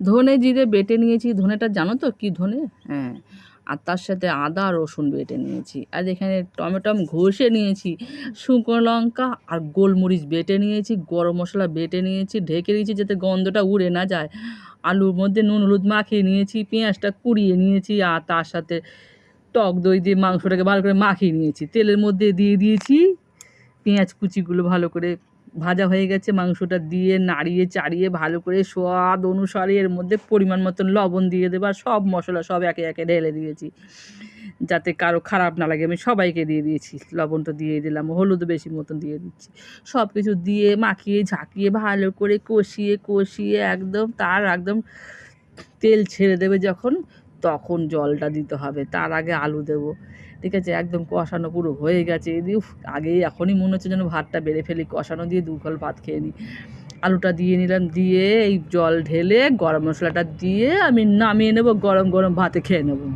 ধনে জিরে বেটে নিয়েছি। ধনেটা জানো তো কী ধনে? হ্যাঁ। আর তার সাথে আদা রসুন বেটে নিয়েছি। আর এখানে টমেটো ঘষে নিয়েছি। শুকনো লঙ্কা আর গোলমরিচ বেটে নিয়েছি। গরম মশলা বেটে নিয়েছি। ঢেকে দিয়েছি যাতে গন্ধটা উড়ে না যায়। আলুর মধ্যে নুন হলুদ মাখিয়ে নিয়েছি। পেঁয়াজটা কুড়িয়ে নিয়েছি। আর তার সাথে টক দই দিয়ে মাংসটাকে ভালো করে মাখিয়ে নিয়েছি। তেলের মধ্যে দিয়ে দিয়েছি পেঁয়াজ কুচিগুলো ভালো করে ভাজা হয়ে গেছে। মাংসটা দিয়ে নাড়িয়ে চাড়িয়ে ভালো করে স্বাদ অনুসারে এর মধ্যে পরিমাণ মতন লবণ দিয়ে দেবো। আর সব মশলা সব একে একে ঢেলে দিয়েছি যাতে কারো খারাপ না লাগে। আমি সবাইকে দিয়ে দিয়েছি। লবণটা দিয়ে দিলাম, হলুদ বেশি মতন দিয়ে দিচ্ছি। সব কিছু দিয়ে মাখিয়ে ঝাঁকিয়ে ভালো করে কষিয়ে কষিয়ে একদম একদম তেল ছেড়ে দেবে যখন, তখন জলটা দিতে হবে। তার আগে আলু দেবো। ঠিক আছে? একদম কষানো পুরো হয়ে গেছে। উফ! এখনই মনে হচ্ছে যেন ভাতটা বেড়ে ফেলি। কষানো দিয়ে ২ কল ভাত খেয়ে নিই। আলুটা দিয়ে নিলাম, দিয়ে এই জল ঢেলে গরম মশলাটা দিয়ে আমি নামিয়ে নেবো। গরম গরম ভাতে খেয়ে নেবো।